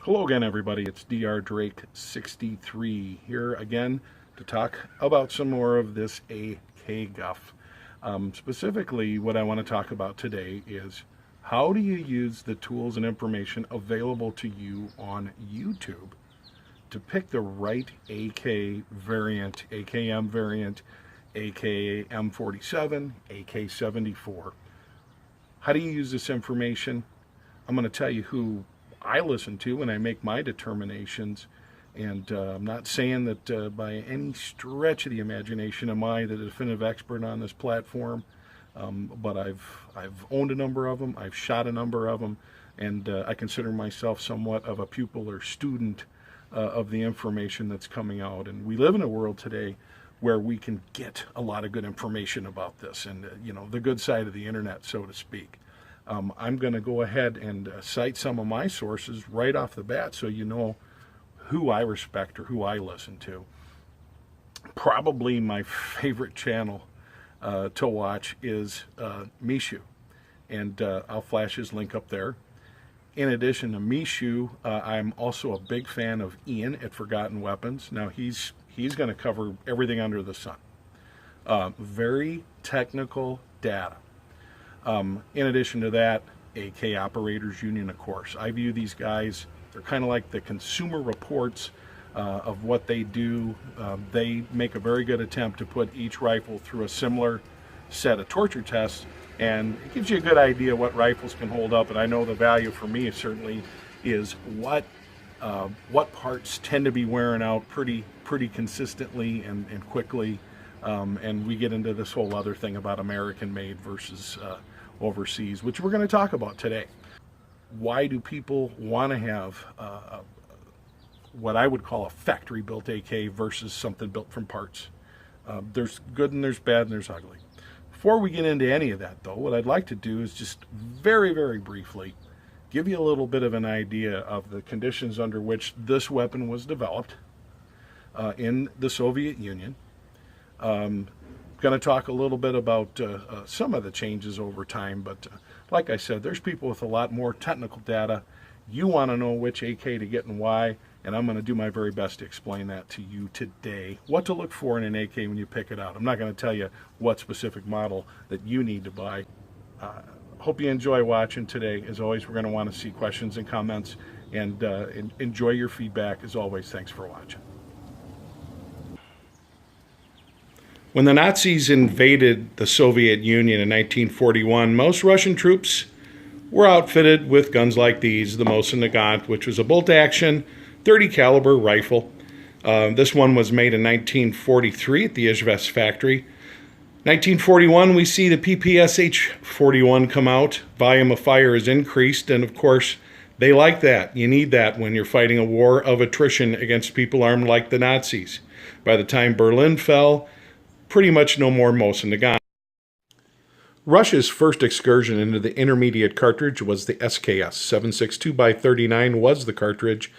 Hello again, everybody. It's Dr. Drake 63 here again to talk about some more of this AK guff. Specifically, what I want to talk about today is how do you use the tools and information available to you on YouTube to pick the right AK variant, AKM variant, AKM47, AK74. How do you use this information? I'm going to tell you who I listen to when I make my determinations, and I'm not saying that by any stretch of the imagination am I the definitive expert on this platform, but I've owned a number of them, I've shot a number of them, and I consider myself somewhat of a pupil or student of the information that's coming out. And we live in a world today where we can get a lot of good information about this, and the good side of the internet, so to speak. I'm going to go ahead and cite some of my sources right off the bat so you know who I respect or who I listen to. Probably my favorite channel to watch is Mishu, and I'll flash his link up there. In addition to Mishu, I'm also a big fan of Ian at Forgotten Weapons. Now he's going to cover everything under the sun. Very technical data. In addition to that, AK Operators Union, of course. I view these guys, they're kind of like the Consumer Reports of what they do. They make a very good attempt to put each rifle through a similar set of torture tests, and it gives you a good idea what rifles can hold up. And I know the value for me certainly is what parts tend to be wearing out pretty consistently and quickly. And we get into this whole other thing about American-made versus overseas, which we're going to talk about today. Why do people want to have what I would call a factory-built AK versus something built from parts? There's good and there's bad and there's ugly. Before we get into any of that, though, what I'd like to do is just very, very briefly give you a little bit of an idea of the conditions under which this weapon was developed in the Soviet Union. Going to talk a little bit about some of the changes over time, but like I said, there's people with a lot more technical data. You want to know which AK to get and why, and I'm going to do my very best to explain that to you today. What to look for in an AK when you pick it out. I'm not going to tell you what specific model that you need to buy. Hope you enjoy watching today. As always, we're going to want to see questions and comments, and enjoy your feedback. As always, thanks for watching. When the Nazis invaded the Soviet Union in 1941, most Russian troops were outfitted with guns like these, the Mosin Nagant, which was a bolt-action 30 caliber rifle. This one was made in 1943 at the Izhevsk factory. 1941, we see the PPSH-41 come out. Volume of fire is increased, and of course, they like that. You need that when you're fighting a war of attrition against people armed like the Nazis. By the time Berlin fell, pretty much no more Mosin Nagant. Russia's first excursion into the intermediate cartridge was the SKS. 7.62x39 was the cartridge.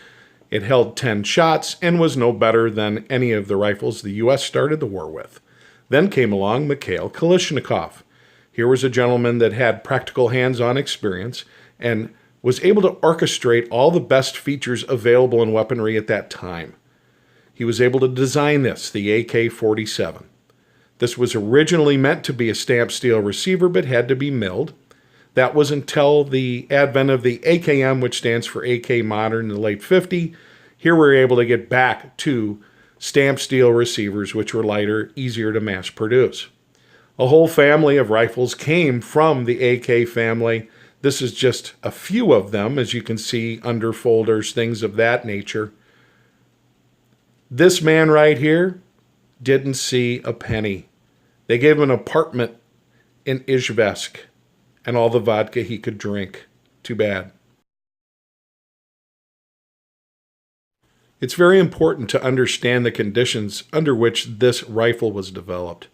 It held 10 shots and was no better than any of the rifles the U.S. started the war with. Then came along Mikhail Kalashnikov. Here was a gentleman that had practical hands-on experience and was able to orchestrate all the best features available in weaponry at that time. He was able to design this, the AK-47. This was originally meant to be a stamped steel receiver, but had to be milled. That was until the advent of the AKM, which stands for AK Modern, in the late 50s. Here we're able to get back to stamped steel receivers, which were lighter, easier to mass produce. A whole family of rifles came from the AK family. This is just a few of them, as you can see, under folders, things of that nature. This man right here didn't see a penny. They gave him an apartment in Izhevsk and all the vodka he could drink. Too bad. It's very important to understand the conditions under which this rifle was developed.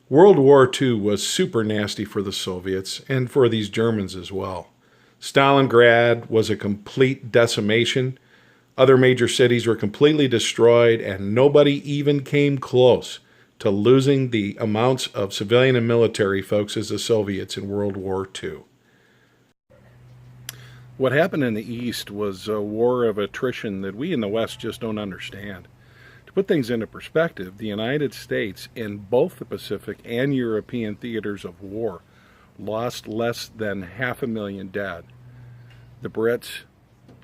World War II was super nasty for the Soviets and for these Germans as well. Stalingrad was a complete decimation. Other major cities were completely destroyed, and nobody even came close to losing the amounts of civilian and military folks as the Soviets in World War II. What happened in the East was a war of attrition that we in the West just don't understand. To put things into perspective, the United States, in both the Pacific and European theaters of war, lost less than 500,000 dead. The Brits,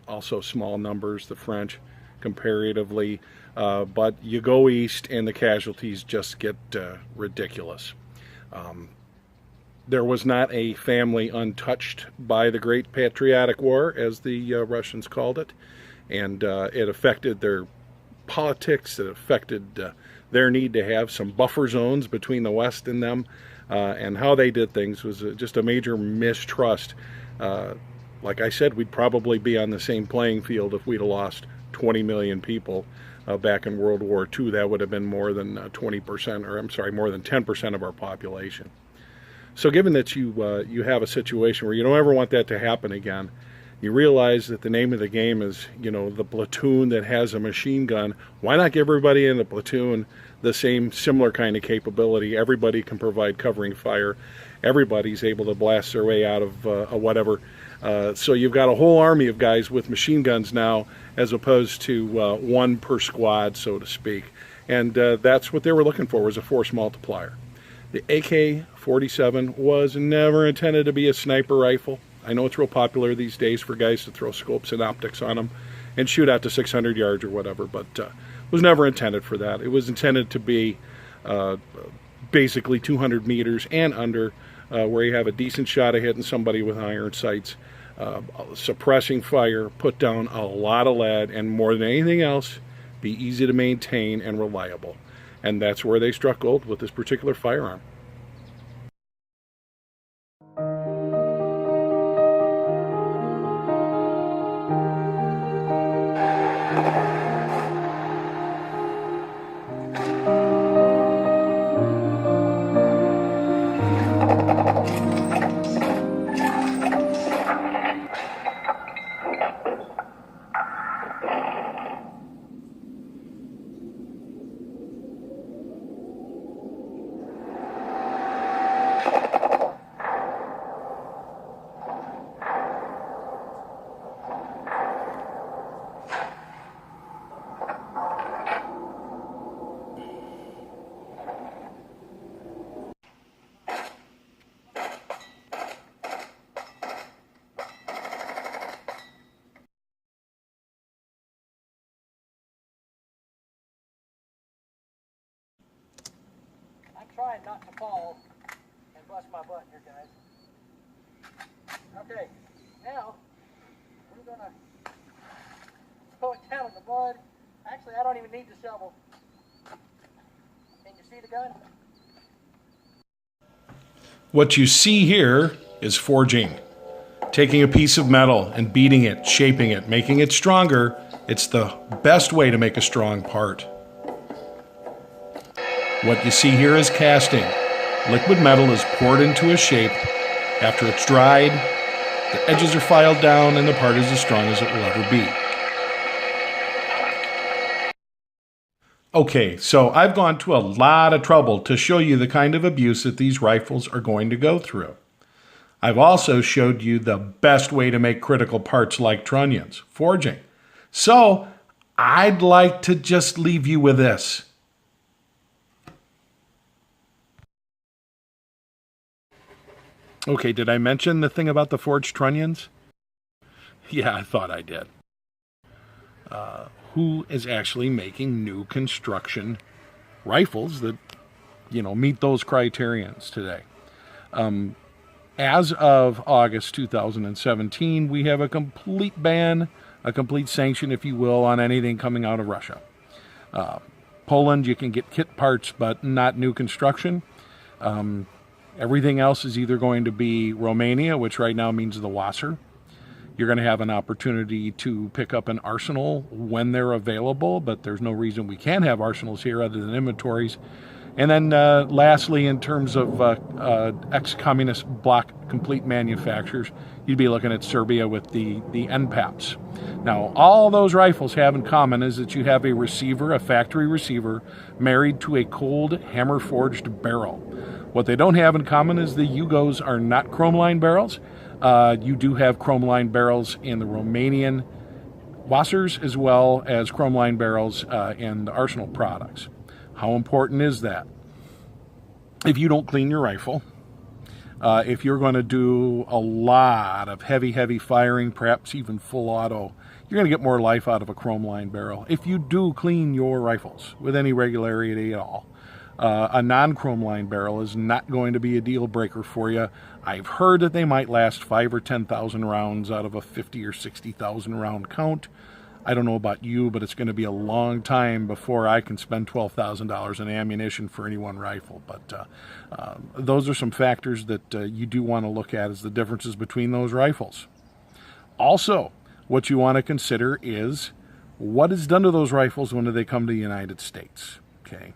also small numbers, the French, comparatively, but you go east and the casualties just get ridiculous. There was not a family untouched by the Great Patriotic War, as the Russians called it, and it affected their politics. It affected their need to have some buffer zones between the West and them, and how they did things was just a major mistrust. Like I said, we'd probably be on the same playing field if we'd have lost 20 million people back in World War II. That would have been more than 20%, or I'm sorry, more than 10% of our population. So given that you have a situation where you don't ever want that to happen again, you realize that the name of the game is, the platoon that has a machine gun. Why not give everybody in the platoon the same similar kind of capability? Everybody can provide covering fire. Everybody's able to blast their way out of whatever. So you've got a whole army of guys with machine guns now, as opposed to one per squad, so to speak. And that's what they were looking for, was a force multiplier. The AK-47 was never intended to be a sniper rifle. I know it's real popular these days for guys to throw scopes and optics on them and shoot out to 600 yards or whatever, but was never intended for that. It was intended to be basically 200 meters and under, where you have a decent shot of hitting somebody with iron sights, suppressing fire, put down a lot of lead, and more than anything else, be easy to maintain and reliable. And that's where they struck gold with this particular firearm. Trying not to fall and bust my butt here, guys. Okay, now we're gonna throw it down in the mud. Actually, I don't even need the shovel. Can you see the gun? What you see here is forging. Taking a piece of metal and beating it, shaping it, making it stronger. It's the best way to make a strong part. What you see here is casting. Liquid metal is poured into a shape. After it's dried, the edges are filed down and the part is as strong as it will ever be. Okay, so I've gone to a lot of trouble to show you the kind of abuse that these rifles are going to go through. I've also showed you the best way to make critical parts like trunnions, forging. So I'd like to just leave you with this. Okay, did I mention the thing about the forged trunnions? Yeah, I thought I did. Who is actually making new construction rifles that, meet those criterions today? As of August 2017, we have a complete ban, a complete sanction, if you will, on anything coming out of Russia. Poland, you can get kit parts, but not new construction. Everything else is either going to be Romania, which right now means the WASR. You're going to have an opportunity to pick up an arsenal when they're available, but there's no reason we can't have arsenals here other than inventories. And then lastly, in terms of ex-communist bloc complete manufacturers, you'd be looking at Serbia with the PAPS. Now, all those rifles have in common is that you have a receiver, a factory receiver, married to a cold hammer-forged barrel. What they don't have in common is the Yugos are not chrome line barrels. You do have chrome line barrels in the Romanian WASRs as well as chrome line barrels in the Arsenal products. How important is that? If you don't clean your rifle, if you're going to do a lot of heavy firing, perhaps even full auto, you're going to get more life out of a chrome line barrel. If you do clean your rifles with any regularity at all, a non-chrome line barrel is not going to be a deal breaker for you. I've heard that they might last 5,000 or 10,000 rounds out of a 50 or 60,000 round count. I don't know about you, but it's going to be a long time before I can spend $12,000 in ammunition for any one rifle. But those are some factors that you do want to look at as the differences between those rifles. Also, what you want to consider is what is done to those rifles when they come to the United States. Okay.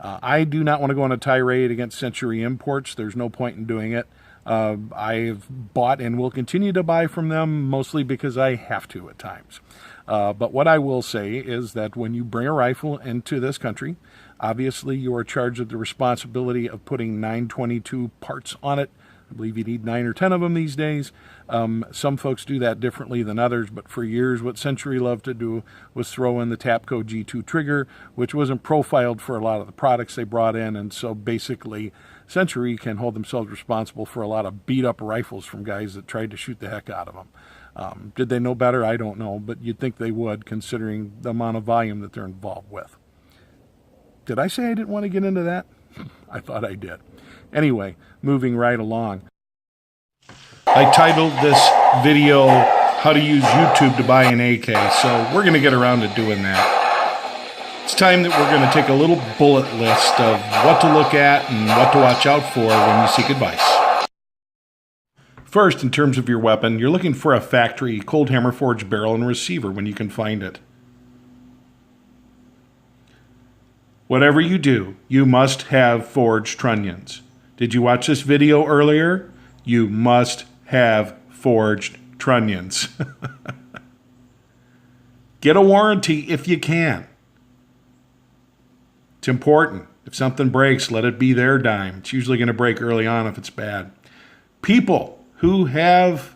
I do not want to go on a tirade against Century imports. There's no point in doing it. I've bought and will continue to buy from them, mostly because I have to at times. But what I will say is that when you bring a rifle into this country, obviously you are charged with the responsibility of putting 922 parts on it. I believe you need 9 or 10 of them these days. Some folks do that differently than others, but for years what Century loved to do was throw in the Tapco G2 trigger, which wasn't profiled for a lot of the products they brought in, and so basically Century can hold themselves responsible for a lot of beat-up rifles from guys that tried to shoot the heck out of them. Did they know better? I don't know, but you'd think they would, considering the amount of volume that they're involved with. Did I say I didn't want to get into that? I thought I did. Anyway, moving right along. I titled this video, How to Use YouTube to Buy an AK, so we're going to get around to doing that. It's time that we're going to take a little bullet list of what to look at and what to watch out for when you seek advice. First, in terms of your weapon, you're looking for a factory cold hammer forged barrel and receiver when you can find it. Whatever you do, you must have forged trunnions. Did you watch this video earlier? You must have forged trunnions. Get a warranty if you can. It's important. If something breaks, let it be their dime. It's usually going to break early on if it's bad. People who have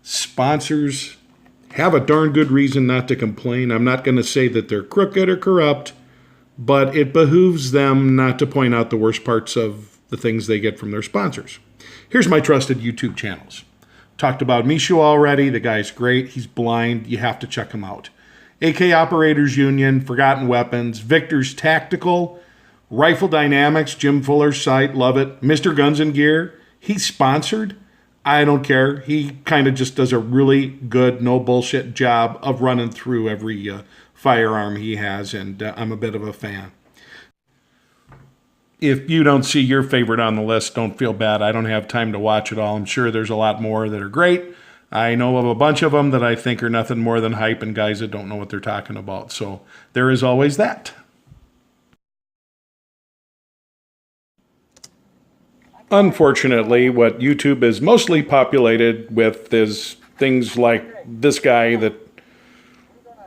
sponsors have a darn good reason not to complain. I'm not going to say that they're crooked or corrupt, but it behooves them not to point out the worst parts of the things they get from their sponsors. Here's my trusted YouTube channels. Talked about Mishu already. The guy's great. He's blind. You have to check him out. AK Operators Union, Forgotten Weapons, Victor's Tactical, Rifle Dynamics, Jim Fuller's site, love it. Mr. Guns and Gear, he's sponsored. I don't care. He kind of just does a really good, no bullshit job of running through every firearm he has, and I'm a bit of a fan. If you don't see your favorite on the list, don't feel bad. I don't have time to watch it all. I'm sure there's a lot more that are great. I know of a bunch of them that I think are nothing more than hype and guys that don't know what they're talking about. So there is always that. Unfortunately, what YouTube is mostly populated with is things like this guy that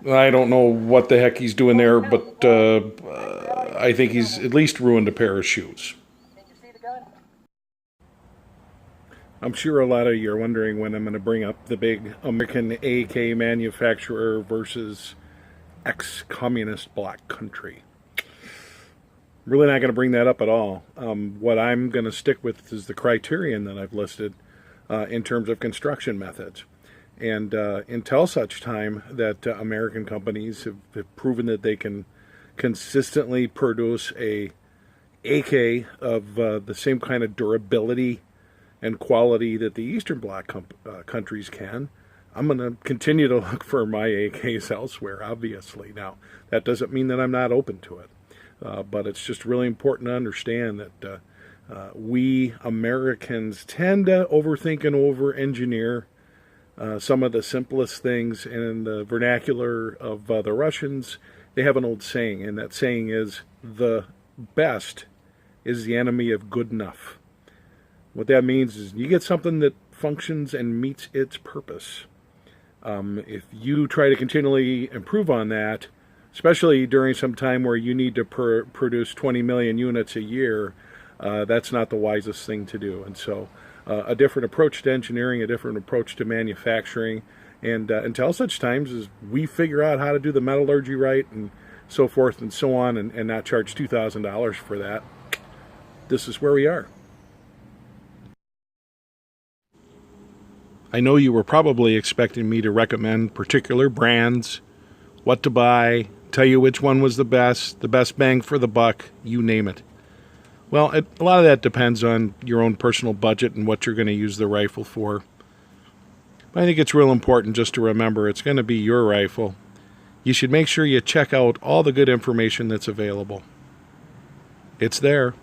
I don't know what the heck he's doing there, but I think he's at least ruined a pair of shoes. I'm sure a lot of you are wondering when I'm going to bring up the big American AK manufacturer versus ex-communist black country. I'm really not going to bring that up at all. What I'm going to stick with is the criterion that I've listed in terms of construction methods. And until such time that American companies have proven that they can consistently produce a AK of the same kind of durability and quality that the Eastern Bloc countries can, I'm going to continue to look for my AKs elsewhere, obviously. Now, that doesn't mean that I'm not open to it, but it's just really important to understand that we Americans tend to overthink and over-engineer some of the simplest things. And in the vernacular of the Russians, they have an old saying, and that saying is, the best is the enemy of good enough. What that means is you get something that functions and meets its purpose. If you try to continually improve on that, especially during some time where you need to produce 20 million units a year, that's not the wisest thing to do. And so a different approach to engineering, a different approach to manufacturing, and until such times as we figure out how to do the metallurgy right and so forth and so on, and not charge $2,000 for that, this is where we are. I know you were probably expecting me to recommend particular brands, what to buy, tell you which one was the best bang for the buck, you name it. Well, a lot of that depends on your own personal budget and what you're going to use the rifle for. But I think it's real important just to remember it's going to be your rifle. You should make sure you check out all the good information that's available. It's there.